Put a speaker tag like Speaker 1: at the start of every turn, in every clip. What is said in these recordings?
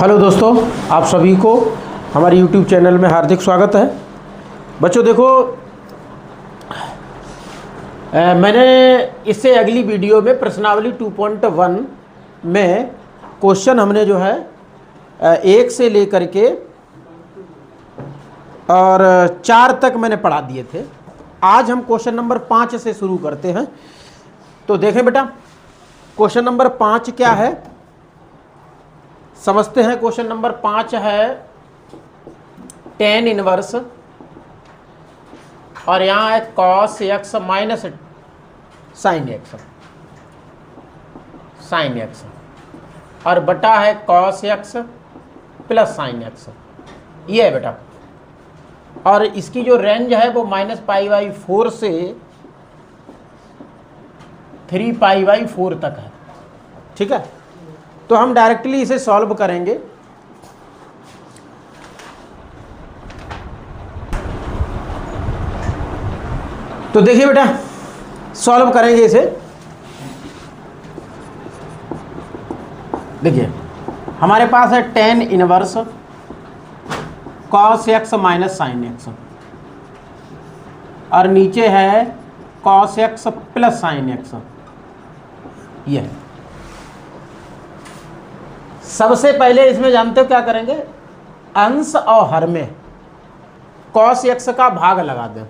Speaker 1: Hello दोस्तों, आप सभी को हमारे YouTube चैनल में हार्दिक स्वागत है। बच्चों देखो, मैंने इससे अगली वीडियो में प्रश्नावली 2.1 में क्वेश्चन हमने जो है 1 से लेकर के और 4 तक मैंने पढ़ा दिए थे। आज हम क्वेश्चन नंबर 5 से शुरू करते हैं। तो देखें बेटा, क्वेश्चन नंबर 5 क्या है समझते हैं। क्वेश्चन नंबर 5 है tan इनवर्स और यहाँ है cos x minus sin x और बटा है cos x plus sin x, ये है बेटा। और इसकी जो रेंज है वो -π/4 से 3π/4 तक है। ठीक है, तो हम डायरेक्टली इसे सॉल्व करेंगे। तो देखिए बेटा, सॉल्व करेंगे इसे। देखिए हमारे पास है tan inverse cos x minus sin x और नीचे है cos x plus sin x। ये है। सबसे पहले इसमें जानते हो क्या करेंगे, अंश और हर में cos x का भाग लगा दें।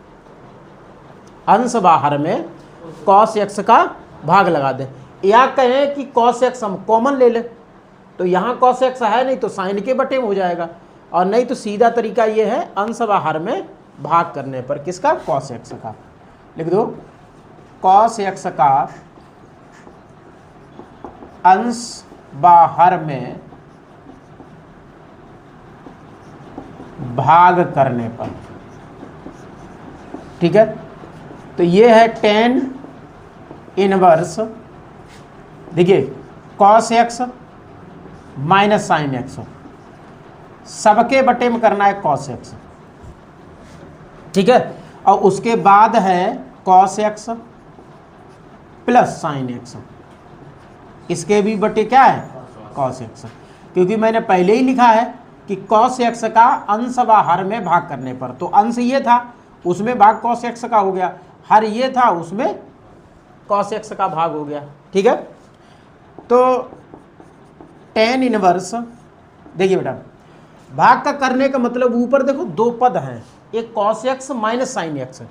Speaker 1: अंश व हर में cos x का भाग लगा दें, या कहें कि cos x हम कॉमन ले लें। तो यहाँ cos x है नहीं तो sin के बटे में हो जाएगा, और नहीं तो सीधा तरीका ये है अंश व हर में भाग करने पर किसका, cos x का। लिख दो cos x का अंश बाहर में भाग करने पर। ठीक है, तो ये है tan इनवर्स, देखिए cos x minus sin x, सबके बटे में करना है cos x। ठीक है, और उसके बाद है cos x plus sin x, इसके भी बटे क्या है cos x, क्योंकि मैंने पहले ही लिखा है कि cos x का अंश व हर में भाग करने पर। तो अंश ये था, उसमें भाग cos x का हो गया, हर ये था, उसमें cos x का भाग हो गया। ठीक है, तो tan इनवर्स, देखिए बेटा भाग का करने का मतलब ऊपर देखो दो पद हैं, एक cos x minus sin x।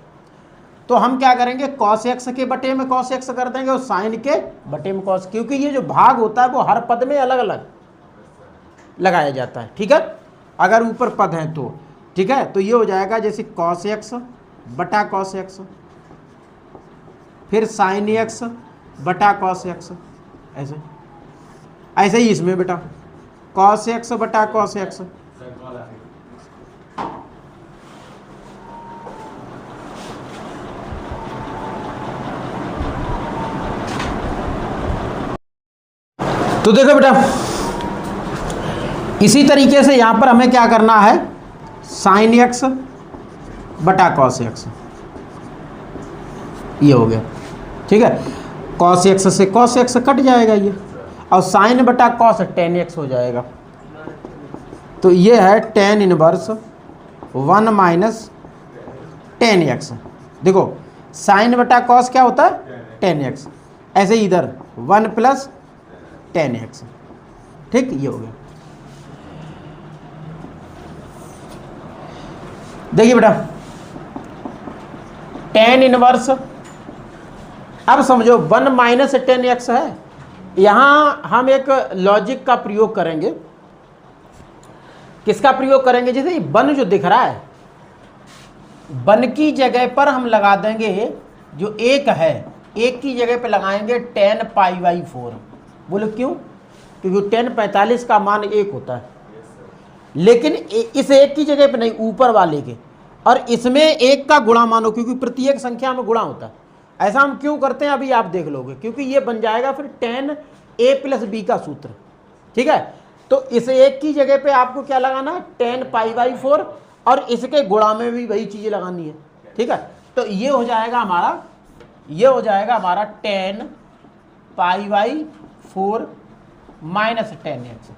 Speaker 1: तो हम क्या करेंगे, cos x के बटे में cos x कर देंगे और sin के बटे में cos, क्योंकि ये जो भाग होता है वो हर पद में अलग अलग लगाया जाता है। ठीक है, अगर ऊपर पद है तो ठीक है, तो ये हो जाएगा जैसे cos x बटा cos x, फिर sin x बटा cos x, ऐसे ऐसे ही इसमें बेटा cos x बटा cos x। तो देखो बेटा, इसी तरीके से यहां पर हमें क्या करना है, sin x बटा cos x, ये हो गया। ठीक है, cos x से cos x कट जाएगा ये, और sin बटा cos tan x हो जाएगा। तो ये है tan inverse 1 minus tan x। देखो sin बटा cos क्या होता है, tan x, ऐसे ही इधर 1 प्लस tan x। ठीक, ये हो गया। देखिए बेटा tan इनवर्स, अब समझो 1 माइनस tan x है। यहां हम एक लॉजिक का प्रयोग करेंगे। किसका प्रयोग करेंगे, जैसे 1 जो दिख रहा है, 1 की जगह पर हम लगा देंगे जो 1 है, 1 की जगह पे लगाएंगे tan π/4। बोलो क्यों, क्योंकि tan 45 का मान 1 होता है, लेकिन इस 1 की जगह पे नहीं, ऊपर वाले के, और इसमें 1 का गुणा मानो, क्योंकि प्रत्येक संख्या में गुणा होता है। ऐसा हम क्यों करते हैं अभी आप देख लोगे, क्योंकि ये बन जाएगा फिर tan a प्लस b का सूत्र। ठीक है, तो इस 1 की जगह पे आपको क्या लगाना है, tan π/4, और इसके गुणा में भी वही चीजें लगानी है। ठीक है, तो ये हो जाएगा हमारा tan π/4 माइनस 10x।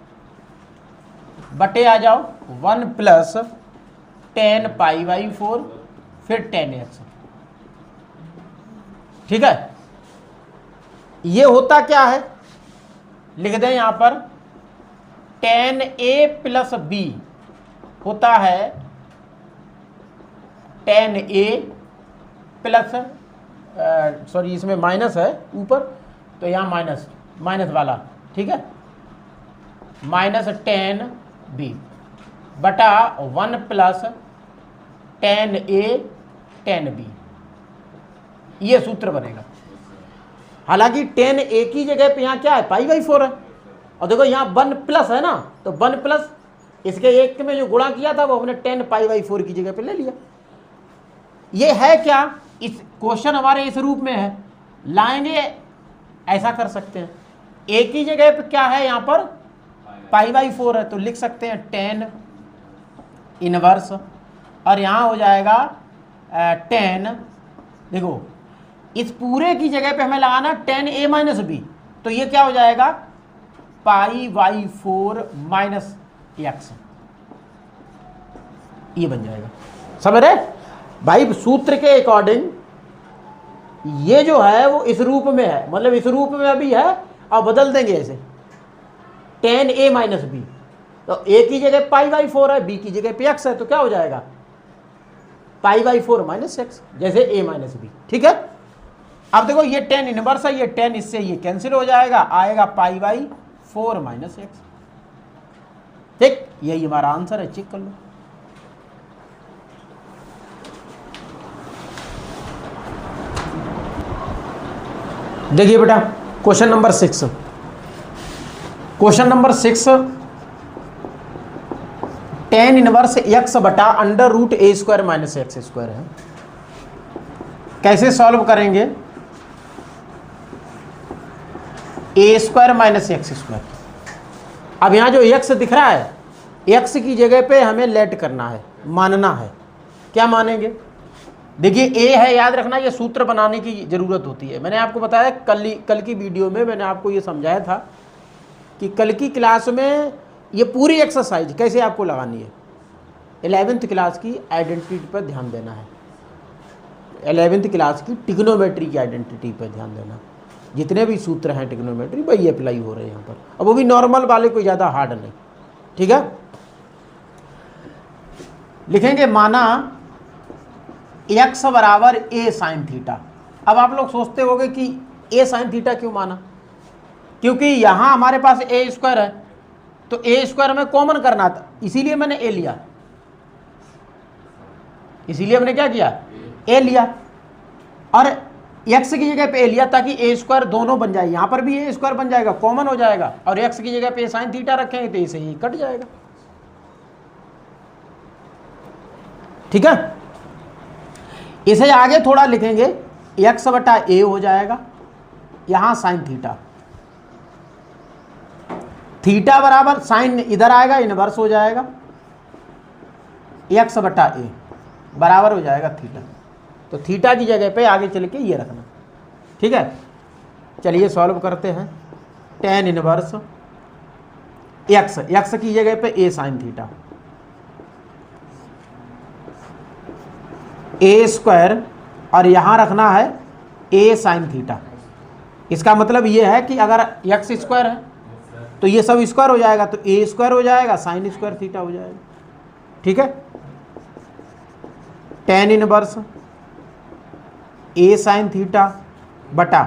Speaker 1: बटे आ जाओ 1 प्लस टेन पाई बाई 4 फिर 10x। ठीक है, ये होता क्या है, लिख दें यहां पर 10a प्लस b होता है 10a प्लस, सॉरी इसमें माइनस है ऊपर, तो यहाँ माइनस वाला, ठीक है, माइनस 10b बटा 1 प्लस 10a 10b, ये सूत्र बनेगा। हालांकि 10a की जगह पे यहाँ क्या है, पाई बाई 4 है, और देखो यहाँ 1 प्लस है ना, तो 1 प्लस इसके एक में जो गुणा किया था वो हमने 10 पाई बाई 4 की जगह पे ले लिया। ये है क्या, इस क्वेश्चन हमारे इस रूप में है, लाएंगे ऐसा कर सकते हैं, a की जगह पे क्या है यहाँ पर पाई बाई 4 है, तो लिख सकते हैं 10 इनवर्स, और यहाँ हो जाएगा 10, देखो इस पूरे की जगह पे हमें लगाना 10a माइनस बी, तो ये क्या हो जाएगा पाई बाई 4 माइनस एक्स, ये बन जाएगा। समझ रहे भाई, सूत्र के अकॉर्डिंग ये जो है वो इस रूप में है, मतलब इस रूप में अभी है, अब बदल देंगे ऐसे 10a माइनस बी, तो a की जगह पाई बाई 4 है, b की जगह पे x है, तो क्या हो जाएगा पाई बाई 4 माइनस एक्स, जैसे a माइनस बी। ठीक है, अब देखो ये 10 इनवर्स है, ये 10 इससे ये कैंसिल हो जाएगा, आएगा पाई बाई 4 माइनस एक्स। ठीक, यही हमारा आंसर है, चेक कर लो। देखिए बेटा question number 6, question number 6 10 inverse x बटा अंडर रूट ए स्क्वायर माइनस एक्स स्क्वायर है। कैसे सॉल्व करेंगे, ए स्क्वायर माइनस एक्स स्क्वायर। अब यहाँ जो x दिख रहा है, x की जगह पे हमें लेट करना है, मानना है। क्या मानेंगे, देखिए a है, याद रखना ये सूत्र बनाने की जरूरत होती है। मैंने आपको बताया कल की वीडियो में मैंने आपको ये समझाया था कि कल की क्लास में ये पूरी एक्सरसाइज कैसे आपको लगानी है। 11th क्लास की आइडेंटिटी पर ध्यान देना है, 11th क्लास की ट्रिग्नोमेट्री की आइडेंटिटी पर ध्यान देना। जितने भी सूत्र हैं ट्रिग्नोमेट्री वही अप्लाई हो रहे हैं यहाँ पर, अब वो भी नॉर्मल वाले, कोई ज़्यादा हार्ड नहीं। ठीक है, लिखेंगे माना x बराबर a साइन थीटा। अब आप लोग सोचते होंगे कि a साइन थीटा क्यों माना, क्योंकि यहाँ हमारे पास a स्क्वायर है, तो a स्क्वायर में कॉमन करना था, इसीलिए मैंने a लिया, इसीलिए हमने क्या किया a लिया, और x की जगह पे a लिया ताकि a स्क्वायर दोनों बन जाए, यहाँ पर भी a स्क्वायर बन जाएगा, कॉमन हो जाएगा, और x की जगह पे साइन थीटा रखेंगे तो इसे ही कट जाएगा। ठीक है, इसे आगे थोड़ा लिखेंगे, x बटा a हो जाएगा, यहाँ साइन थीटा, थीटा बराबर साइन इधर आएगा, इनवर्स हो जाएगा, x बटा a बराबर हो जाएगा थीटा। तो थीटा की जगह पे आगे चल के ये रखना। ठीक है, चलिए सॉल्व करते हैं। 10 इनवर्स x की जगह पे a sine theta, A square, और यहाँ रखना है a साइन थीटा। इसका मतलब ये है कि अगर x स्क्वायर है तो ये सब स्क्वायर हो जाएगा, तो a स्क्वायर हो जाएगा, साइन स्क्वायर थीटा हो जाएगा। ठीक है, 10 इनवर्स a साइन थीटा बटा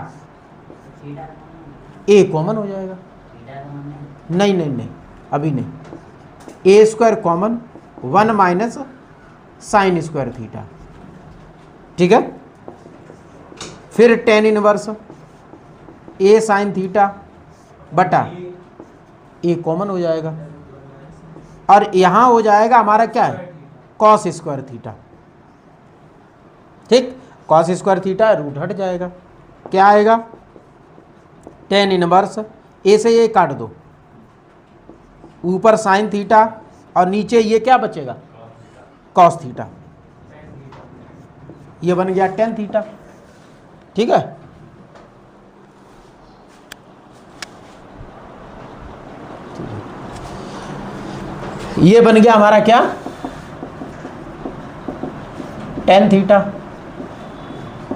Speaker 1: a कॉमन हो जाएगा, नहीं अभी नहीं, a square common, 1 minus sine square theta. ठीक है, फिर 10 इनवर्स a साइन थीटा बटा a कॉमन हो जाएगा, और यहाँ हो जाएगा हमारा क्या है कॉस स्क्वायर थीटा। ठीक, कॉस स्क्वायर थीटा रूट हट जाएगा, क्या आएगा 10 इनवर्स a से ये काट दो, ऊपर साइन थीटा और नीचे ये क्या बचेगा कॉस थीटा, ये बन गया 10 थीटा। ठीक है, ये बन गया हमारा क्या, टेन थीटा।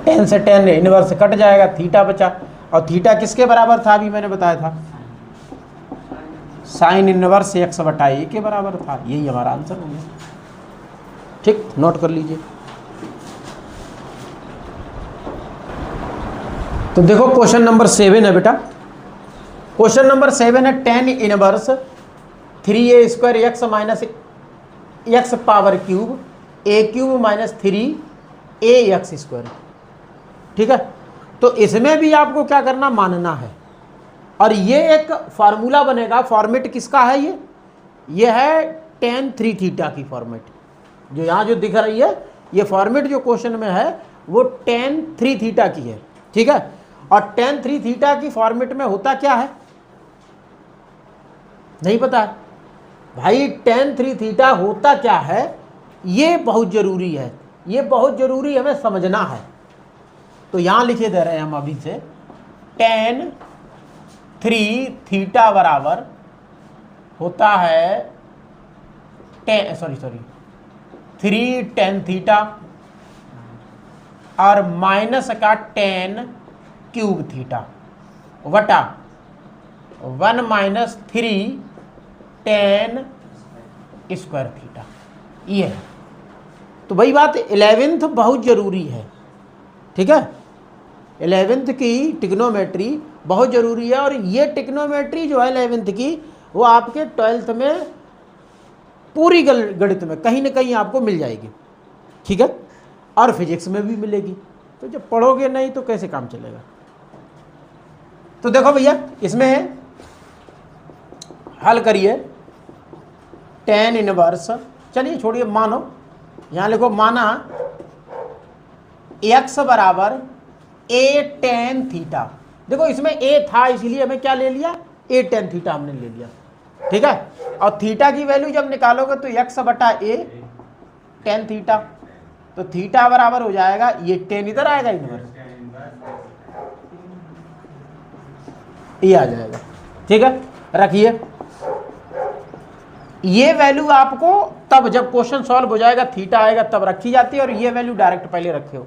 Speaker 1: टेन से टेन इनवर्स कट जाएगा, थीटा बचा। और थीटा किसके बराबर था, अभी मैंने बताया था, साइन इनवर्स एक्स बटा ए के बराबर था। यही हमारा आंसर हो गया। ठीक, नोट कर लीजिए। तो देखो क्वेश्चन नंबर 7 है बेटा। क्वेश्चन नंबर 7 है tan inverse 3a square x minus x power cube a cube minus 3a x square. ठीक है, तो इसमें भी आपको क्या करना, मानना है। और ये एक फार्मूला बनेगा, फॉर्मेट किसका है ये है टेन थ्री थीटा की फॉर्मेट। जो यहाँ जो दिख रही है ये फॉर्मेट जो क्वेश्चन में है वो टेन थ्री थीटा की है। ठीक है, और टेन थ्री थीटा की फॉर्मेट में होता क्या है, नहीं पता है भाई। टेन थ्री थीटा होता क्या है, ये बहुत जरूरी है, ये बहुत जरूरी हमें समझना है। तो यहां लिखे दे रहे हैं हम अभी से, टेन थ्री थीटा बराबर होता है थ्री टेन थीटा और माइनस का टेन क्यूब थीटा वटा 1 माइनस 3 टेन स्क्वायर थीटा। ये है। तो वही बात, 11th बहुत जरूरी है। ठीक है, 11th की टिग्नोमेट्री बहुत जरूरी है। और ये टिग्नोमेट्री जो है 11th की, वो आपके 12th में पूरी गणित में कहीं ना कहीं आपको मिल जाएगी। ठीक है, और फिजिक्स में भी मिलेगी। तो जब पढ़ोगे नहीं तो कैसे काम चलेगा। तो देखो भैया, इसमें हल करिए टेन इनवर्स, चलिए छोड़िए, मानो यहां लिखो, माना x बराबर ए टेन थीटा। देखो इसमें a था इसलिए हमें क्या ले लिया, ए टेन थीटा हमने ले लिया। ठीक है, और थीटा की वैल्यू जब निकालोगे तो x बटा ए टेन थीटा। तो थीटा बराबर हो जाएगा, ये टेन इधर आएगा, इनवर्स ये आ जाएगा। ठीक है, रखिए। ये वैल्यू आपको तब जब क्वेश्चन सॉल्व हो जाएगा, थीटा आएगा तब रखी जाती है, और ये वैल्यू डायरेक्ट पहले रखे हो।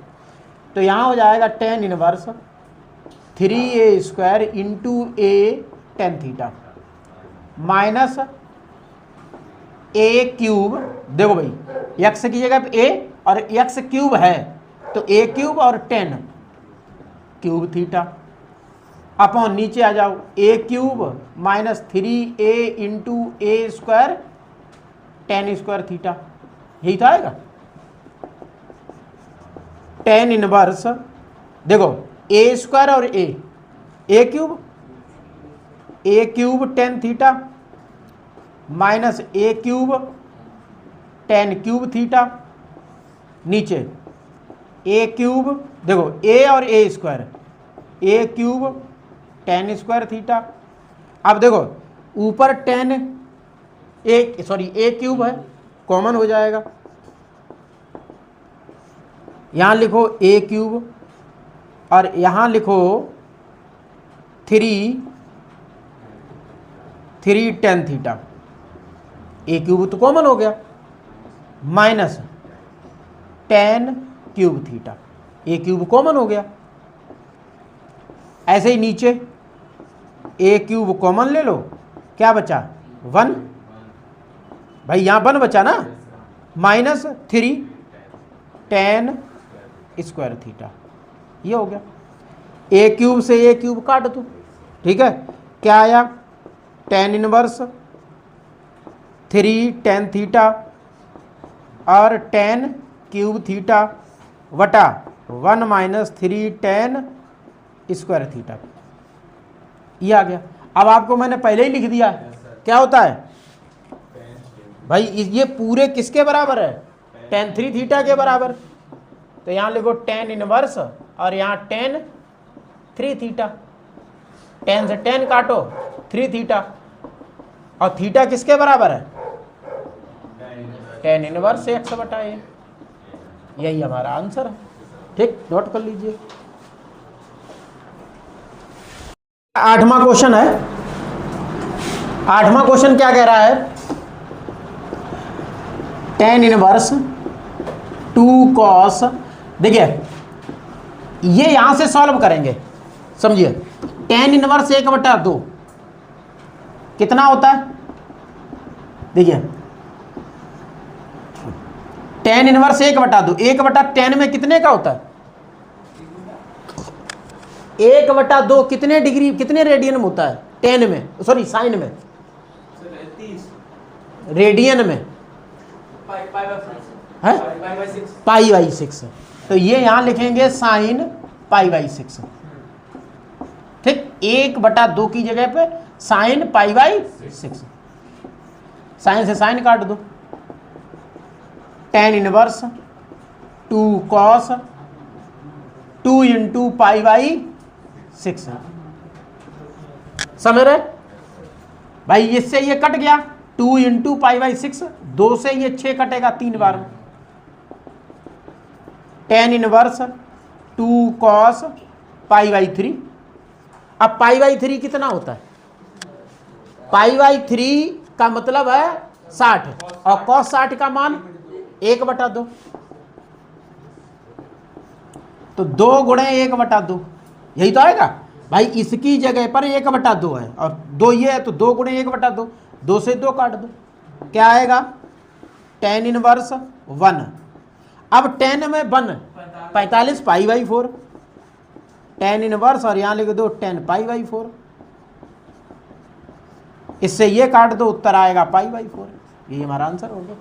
Speaker 1: तो यहां हो जाएगा tan inverse 3a square into a tan theta minus a cube. देखो भाई, एक्स की जगह पे ए और एक्स क्यूब है तो ए क्यूब और टेन क्यूब थीटा अपॉन नीचे आ जाओ, ए क्यूब माइनस 3a इंटू ए स्क्वायर टेन स्क्वायर थीटा। यही तो आएगा टेन इनवर्स। देखो ए स्क्वायर और ए cube ten theta minus a cube ten cube theta, नीचे ए क्यूब, देखो ए और ए स्क्वायर, ए क्यूब टेन स्क्वायर थीटा। अब देखो ऊपर टेन ए क्यूब है, कॉमन हो जाएगा। यहां लिखो ए क्यूब और यहां लिखो थ्री टेन थीटा। ए क्यूब तो कॉमन हो गया, माइनस टेन क्यूब थीटा, ए क्यूब कॉमन हो गया। ऐसे ही नीचे ए क्यूब कॉमन ले लो, क्या बचा, वन। भाई यहां वन बचा ना, माइनस 3 टेन स्क्वायर थीटा। ये हो गया। ए क्यूब से ए क्यूब काट दो। ठीक है, क्या आया, टेन इनवर्स 3 टेन थीटा और टेन क्यूब थीटा वटा 1 माइनस 3 टेन स्क्वायर थीटा। ये आ गया। अब आपको मैंने पहले ही लिख दिया, क्या होता है भाई, ये पूरे किसके बराबर है, टेन थ्री थीटा के बराबर। तो यहां लिखो टेन इनवर्स और यहां टेन थ्री थीटा। टेन से टेन काटो, थ्री थीटा, और थीटा किसके बराबर है, टेन इनवर्स एक्स बटा ए। यही हमारा आंसर है। ठीक, नोट कर लीजिए। 8वां क्वेश्चन है। 8वां क्वेश्चन क्या कह रहा है, टेन इनवर्स 2 कॉस, देखिए ये यहां से सॉल्व करेंगे, समझिए। टेन इनवर्स 1/2 कितना होता है, देखिए टेन इनवर्स 1/2, 1/10 में कितने का होता है, 1/2 कितने डिग्री, कितने रेडियन में होता है, 10 में, सॉरी साइन में, रेडियन में है π/6। तो ये यहां लिखेंगे साइन π/6, ठीक। 1/2 की जगह पे साइन π/6, साइन से साइन काट दो, टेन इनवर्स 2 कॉस 2 × π/6, समझ रहे भाई। इससे ये कट गया 2 × π/6, 2 से ये 6 कटेगा 3 बार में। टेन इनवर्स 2 कॉस π/3, अब π/3 कितना होता है, π/3 का मतलब है 60, और cos 60 का मान 1/2, तो 2 × 1/2 यही तो आएगा भाई। इसकी जगह पर 1/2 है और 2 ये है, तो 2 × 1/2, 2 से 2 काट दो, क्या आएगा, टेन इनवर्स 1। अब 10 में 1 45 π/4, टेन इनवर्स और यहां लिख दो 10 π/4, इससे ये काट दो, उत्तर आएगा π/4। ये हमारा आंसर होगा।